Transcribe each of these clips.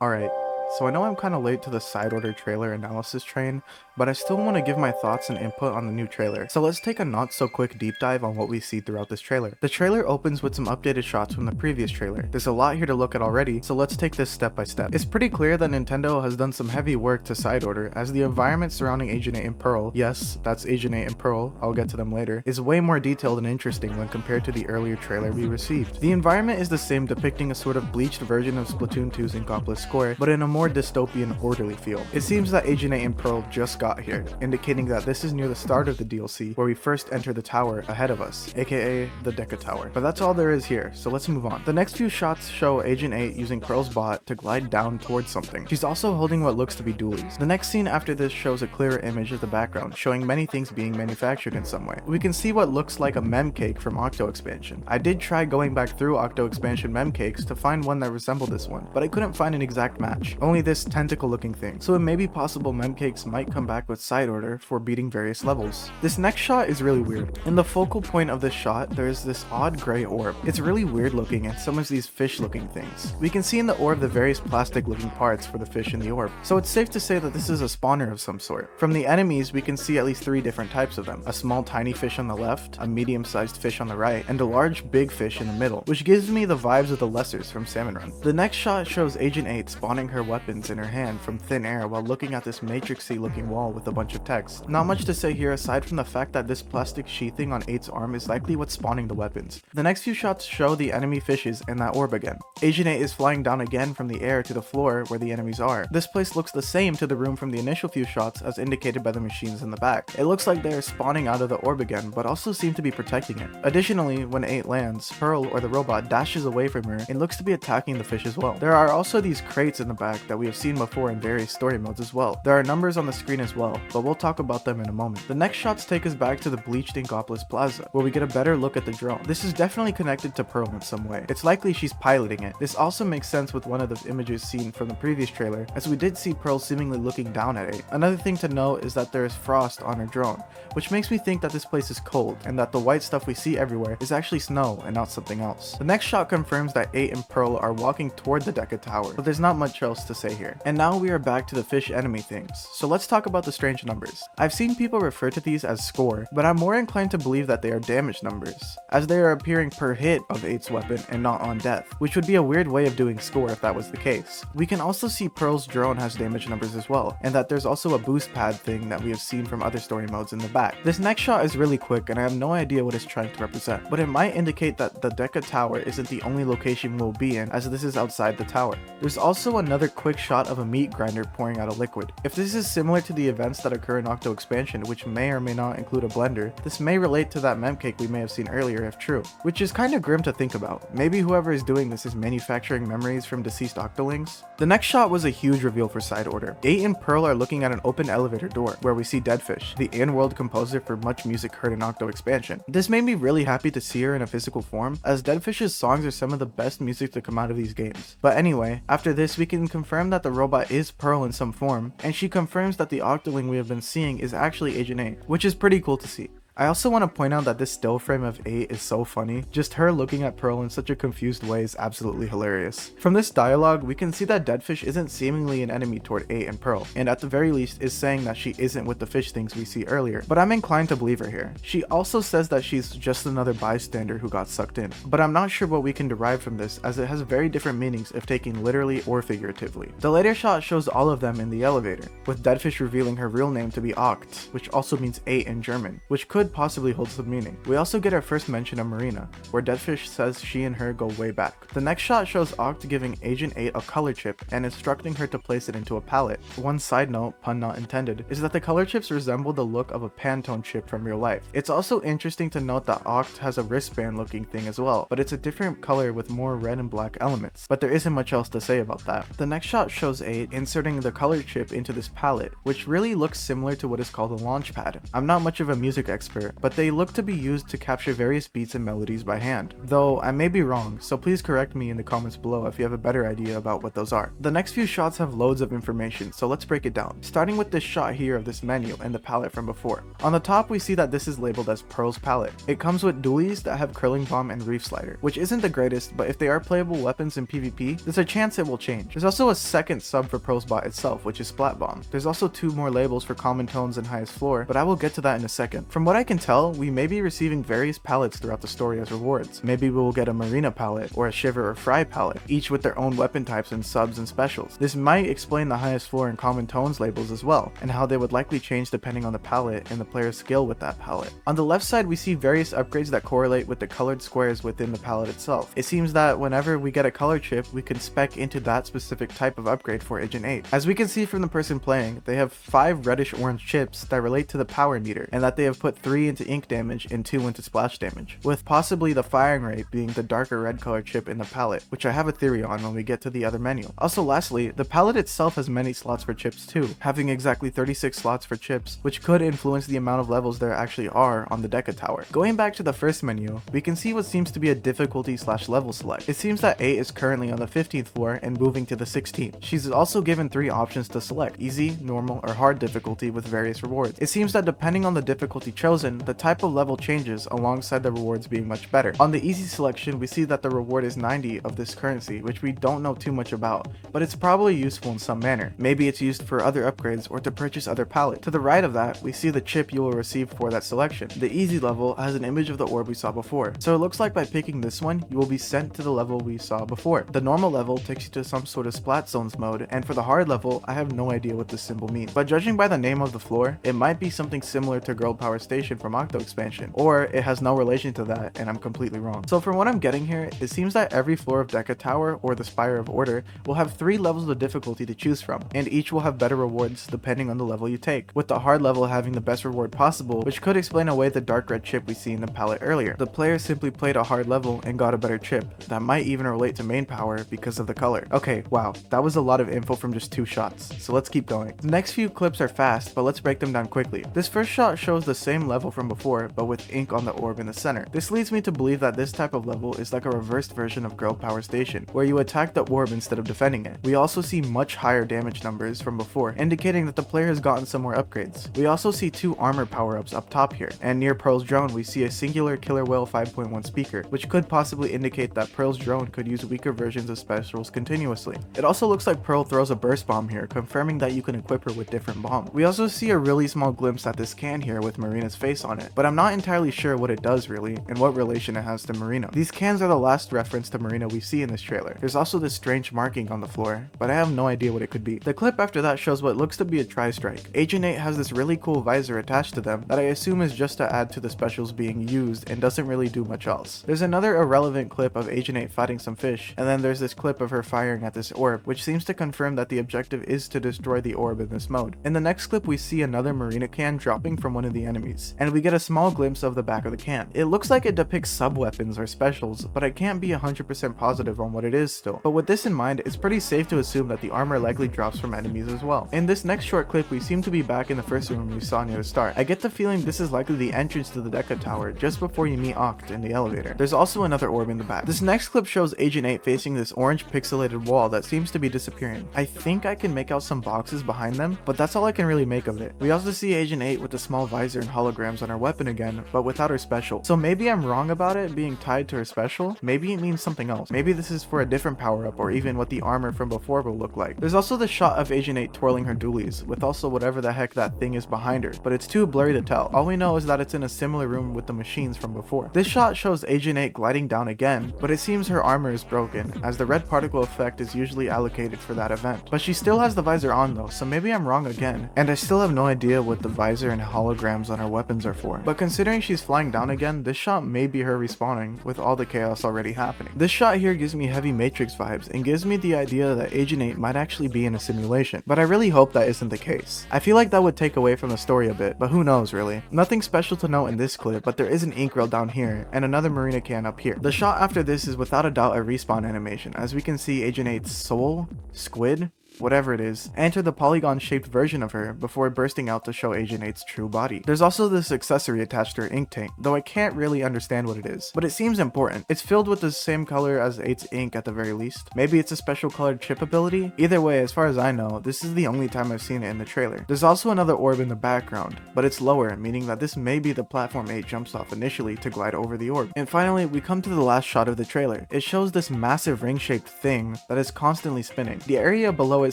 Alright, so I know I'm kinda late to the side order trailer analysis train, but I still want to give my thoughts and input on the new trailer. So let's take a not so quick deep dive on what we see throughout this trailer. The trailer opens with some updated shots from the previous trailer. There's a lot here to look at already, so let's take this step by step. It's pretty clear that Nintendo has done some heavy work to side order, as the environment surrounding Agent 8 and Pearl, yes, that's Agent 8 and Pearl, I'll get to them later, is way more detailed and interesting when compared to the earlier trailer we received. The environment is the same, depicting a sort of bleached version of Splatoon 2's Inkopolis Square, but in a more dystopian, orderly feel. It seems that Agent 8 and Pearl just got here, indicating that this is near the start of the DLC, where we first enter the tower ahead of us, aka the Deca Tower. But that's all there is here, so let's move on. The next few shots show Agent 8 using Pearl's bot to glide down towards something. She's also holding what looks to be dualies. The next scene after this shows a clearer image of the background, showing many things being manufactured in some way. We can see what looks like a mem cake from Octo Expansion. I did try going back through Octo Expansion mem cakes to find one that resembled this one, but I couldn't find an exact match, only this tentacle looking thing. So it may be possible mem cakes might come back with side order for beating various levels. This next shot is really weird. In the focal point of this shot, there is this odd gray orb. It's really weird looking and some of these fish looking things. We can see in the orb the various plastic looking parts for the fish in the orb, so it's safe to say that this is a spawner of some sort. From the enemies, we can see at least 3 different types of them: a small tiny fish on the left, a medium sized fish on the right, and a large big fish in the middle, which gives me the vibes of the lessers from Salmon Run. The next shot shows Agent 8 spawning her weapons in her hand from thin air while looking at this matrixy looking wall with a bunch of text. Not much to say here aside from the fact that this plastic sheathing on 8's arm is likely what's spawning the weapons. The next few shots show the enemy fishes and that orb again. Agent 8 is flying down again from the air to the floor where the enemies are. This place looks the same to the room from the initial few shots as indicated by the machines in the back. It looks like they are spawning out of the orb again, but also seem to be protecting it. Additionally, when 8 lands, Pearl, or the robot, dashes away from her and looks to be attacking the fish as well. There are also these crates in the back that we have seen before in various story modes as well. There are numbers on the screen as well, but we'll talk about them in a moment. The next shots take us back to the bleached Inkopolis Plaza, where we get a better look at the drone. This is definitely connected to Pearl in some way. It's likely she's piloting it. This also makes sense with one of the images seen from the previous trailer, as we did see Pearl seemingly looking down at it. Another thing to note is that there is frost on her drone, which makes me think that this place is cold, and that the white stuff we see everywhere is actually snow and not something else. The next shot confirms that 8 and Pearl are walking toward the Deca Tower, but there's not much else to say here. And now we are back to the fish enemy things, so let's talk about the strange numbers. I've seen people refer to these as score, but I'm more inclined to believe that they are damage numbers, as they are appearing per hit of 8's weapon and not on death, which would be a weird way of doing score if that was the case. We can also see Pearl's drone has damage numbers as well, and that there's also a boost pad thing that we have seen from other story modes in the back. This next shot is really quick and I have no idea what it's trying to represent, but it might indicate that the Deca Tower isn't the only location we'll be in, as this is outside the tower. There's also another quick shot of a meat grinder pouring out a liquid. If this is similar to the events that occur in Octo Expansion, which may or may not include a blender, this may relate to that mem cake we may have seen earlier if true, which is kinda grim to think about. Maybe whoever is doing this is manufacturing memories from deceased Octolings? The next shot was a huge reveal for side order. 8 and Pearl are looking at an open elevator door, where we see Deadfish, the in-world composer for much music heard in Octo Expansion. This made me really happy to see her in a physical form, as Deadfish's songs are some of the best music to come out of these games. But anyway, after this we can confirm that the robot is Pearl in some form, and she confirms that the Octoling we have been seeing is actually Agent 8, which is pretty cool to see. I also want to point out that this still frame of 8 is so funny. Just her looking at Pearl in such a confused way is absolutely hilarious. From this dialogue, we can see that Deadfish isn't seemingly an enemy toward 8 and Pearl, and at the very least is saying that she isn't with the fish things we see earlier, but I'm inclined to believe her here. She also says that she's just another bystander who got sucked in, but I'm not sure what we can derive from this, as it has very different meanings if taken literally or figuratively. The later shot shows all of them in the elevator, with Deadfish revealing her real name to be Oct, which also means 8 in German, which could possibly hold some meaning. We also get our first mention of Marina, where Deadfish says she and her go way back. The next shot shows Oct giving Agent 8 a color chip and instructing her to place it into a palette. One side note, pun not intended, is that the color chips resemble the look of a Pantone chip from real life. It's also interesting to note that Oct has a wristband looking thing as well, but it's a different color with more red and black elements, but there isn't much else to say about that. The next shot shows 8 inserting the color chip into this palette, which really looks similar to what is called a launch pad. I'm not much of a music expert, differ, but they look to be used to capture various beats and melodies by hand, though I may be wrong, so please correct me in the comments below if you have a better idea about what those are. The next few shots have loads of information, so let's break it down, starting with this shot here of this menu and the palette from before. On the top we see that this is labeled as Pearl's palette. It comes with dualies that have Curling Bomb and Reef Slider, which isn't the greatest, but if they are playable weapons in PvP, there's a chance it will change. There's also a second sub for Pearl's bot itself, which is Splat Bomb. There's also 2 more labels for Common Tones and Highest Floor, but I will get to that in a second. From what I can tell, we may be receiving various palettes throughout the story as rewards. Maybe we will get a Marina palette or a Shiver or Fry palette, each with their own weapon types and subs and specials. This might explain the Highest Floor and Common Tones labels as well, and how they would likely change depending on the palette and the player's skill with that palette. On the left side we see various upgrades that correlate with the colored squares within the palette itself. It seems that whenever we get a color chip, we can spec into that specific type of upgrade for Agent 8. As we can see from the person playing, they have 5 reddish orange chips that relate to the power meter, and that they have put 3 into ink damage and 2 into splash damage, with possibly the firing rate being the darker red color chip in the palette, which I have a theory on when we get to the other menu. Also lastly, the palette itself has many slots for chips too, having exactly 36 slots for chips, which could influence the amount of levels there actually are on the Deca Tower. Going back to the first menu, we can see what seems to be a difficulty / level select. It seems that 8 is currently on the 15th floor and moving to the 16th. She's also given 3 options to select: easy, normal, or hard difficulty with various rewards. It seems that depending on the difficulty chosen, the type of level changes alongside the rewards being much better. On the easy selection, we see that the reward is 90 of this currency, which we don't know too much about, but it's probably useful in some manner. Maybe it's used for other upgrades or to purchase other palettes. To the right of that, we see the chip you will receive for that selection. The easy level has an image of the orb we saw before, so it looks like by picking this one, you will be sent to the level we saw before. The normal level takes you to some sort of Splat Zones mode, and for the hard level, I have no idea what this symbol means, but judging by the name of the floor, it might be something similar to Girl Power Station from Octo Expansion, or it has no relation to that and I'm completely wrong. So from what I'm getting here, it seems that every floor of Deca Tower or the Spire of Order will have 3 levels of difficulty to choose from, and each will have better rewards depending on the level you take, with the hard level having the best reward possible, which could explain away the dark red chip we see in the palette earlier. The player simply played a hard level and got a better chip. That might even relate to main power because of the color. Okay, wow, that was a lot of info from just 2 shots, so let's keep going. The next few clips are fast, but let's break them down quickly. This first shot shows the same level from before, but with ink on the orb in the center. This leads me to believe that this type of level is like a reversed version of Girl Power Station, where you attack the orb instead of defending it. We also see much higher damage numbers from before, indicating that the player has gotten some more upgrades. We also see 2 armor power-ups up top here, and near Pearl's drone we see a singular Killer Whale 5.1 speaker, which could possibly indicate that Pearl's drone could use weaker versions of specials continuously. It also looks like Pearl throws a burst bomb here, confirming that you can equip her with different bombs. We also see a really small glimpse at this can here with Marina's face on it, but I'm not entirely sure what it does really, and what relation it has to Marina. These cans are the last reference to Marina we see in this trailer. There's also this strange marking on the floor, but I have no idea what it could be. The clip after that shows what looks to be a tri-strike. Agent 8 has this really cool visor attached to them that I assume is just to add to the specials being used and doesn't really do much else. There's another irrelevant clip of Agent 8 fighting some fish, and then there's this clip of her firing at this orb, which seems to confirm that the objective is to destroy the orb in this mode. In the next clip we see another Marina can dropping from one of the enemies, and we get a small glimpse of the back of the can. It looks like it depicts sub-weapons or specials, but I can't be 100% positive on what it is still. But with this in mind, it's pretty safe to assume that the armor likely drops from enemies as well. In this next short clip, we seem to be back in the first room we saw near the start. I get the feeling this is likely the entrance to the Deca Tower just before you meet Oct in the elevator. There's also another orb in the back. This next clip shows Agent 8 facing this orange pixelated wall that seems to be disappearing. I think I can make out some boxes behind them, but that's all I can really make of it. We also see Agent 8 with a small visor and holograms on her weapon again, but without her special. So maybe I'm wrong about it being tied to her special. Maybe it means something else. Maybe this is for a different power-up, or even what the armor from before will look like. There's also the shot of Agent 8 twirling her dualies, with also whatever the heck that thing is behind her, but it's too blurry to tell. All we know is that it's in a similar room with the machines from before. This shot shows Agent 8 gliding down again, but it seems her armor is broken, as the red particle effect is usually allocated for that event. But she still has the visor on though, so maybe I'm wrong again, and I still have no idea what the visor and holograms on her weapons are for. But considering she's flying down again, this shot may be her respawning, with all the chaos already happening. This shot here gives me heavy Matrix vibes, and gives me the idea that Agent 8 might actually be in a simulation, but I really hope that isn't the case. I feel like that would take away from the story a bit, but who knows really. Nothing special to note in this clip, but there is an ink rail down here, and another Marina can up here. The shot after this is without a doubt a respawn animation, as we can see Agent 8's soul, squid, whatever it is, enter the polygon-shaped version of her before bursting out to show Agent 8's true body. There's also this accessory attached to her ink tank, though I can't really understand what it is, but it seems important. It's filled with the same color as 8's ink at the very least. Maybe it's a special colored chip ability? Either way, as far as I know, this is the only time I've seen it in the trailer. There's also another orb in the background, but it's lower, meaning that this may be the platform 8 jumps off initially to glide over the orb. And finally, we come to the last shot of the trailer. It shows this massive ring-shaped thing that is constantly spinning. The area below it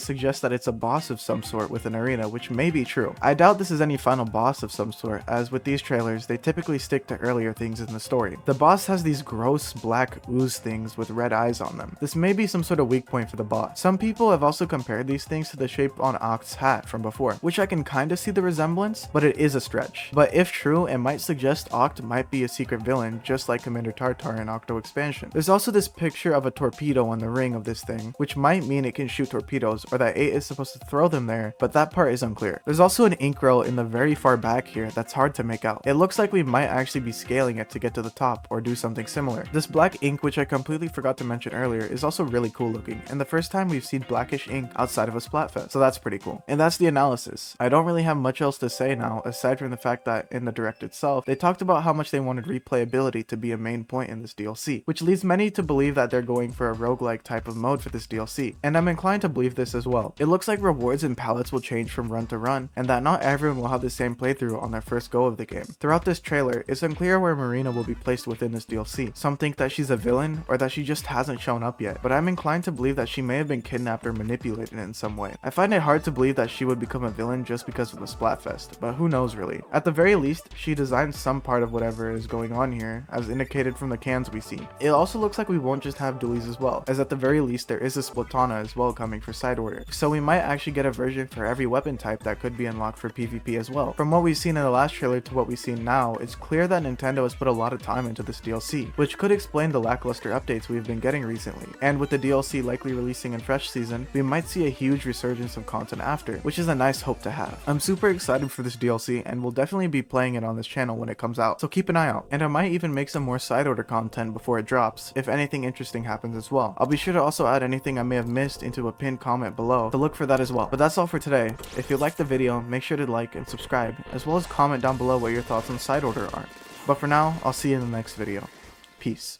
suggests that it's a boss of some sort with an arena, which may be true. I doubt this is any final boss of some sort, as with these trailers, they typically stick to earlier things in the story. The boss has these gross black ooze things with red eyes on them. This may be some sort of weak point for the boss. Some people have also compared these things to the shape on Oct's hat from before, which I can kinda see the resemblance, but it is a stretch. But if true, it might suggest Oct might be a secret villain, just like Commander Tartar in Octo Expansion. There's also this picture of a torpedo on the ring of this thing, which might mean it can shoot torpedoes, or that 8 is supposed to throw them there, but that part is unclear. There's also an ink roll in the very far back here that's hard to make out. It looks like we might actually be scaling it to get to the top, or do something similar. This black ink, which I completely forgot to mention earlier, is also really cool looking, and the first time we've seen blackish ink outside of a Splatfest, so that's pretty cool. And that's the analysis. I don't really have much else to say now, aside from the fact that in the direct itself, they talked about how much they wanted replayability to be a main point in this DLC, which leads many to believe that they're going for a roguelike type of mode for this DLC, and I'm inclined to believe this as well. It looks like rewards and palettes will change from run to run, and that not everyone will have the same playthrough on their first go of the game. Throughout this trailer, it's unclear where Marina will be placed within this DLC. Some think that she's a villain, or that she just hasn't shown up yet, but I'm inclined to believe that she may have been kidnapped or manipulated in some way. I find it hard to believe that she would become a villain just because of the Splatfest, but who knows really. At the very least, she designed some part of whatever is going on here, as indicated from the cans we see. It also looks like we won't just have dualies as well, as at the very least there is a Splatana as well coming for side order, so we might actually get a version for every weapon type that could be unlocked for PvP as well. From what we've seen in the last trailer to what we see now, it's clear that Nintendo has put a lot of time into this DLC, which could explain the lackluster updates we've been getting recently. And with the DLC likely releasing in fresh season, we might see a huge resurgence of content after, which is a nice hope to have. I'm super excited for this DLC, and will definitely be playing it on this channel when it comes out, so keep an eye out. And I might even make some more side order content before it drops, if anything interesting happens as well. I'll be sure to also add anything I may have missed into a pinned comment below to look for that as well. But that's all for today. If you liked the video, make sure to like and subscribe, as well as comment down below what your thoughts on side order are. But for now, I'll see you in the next video. Peace.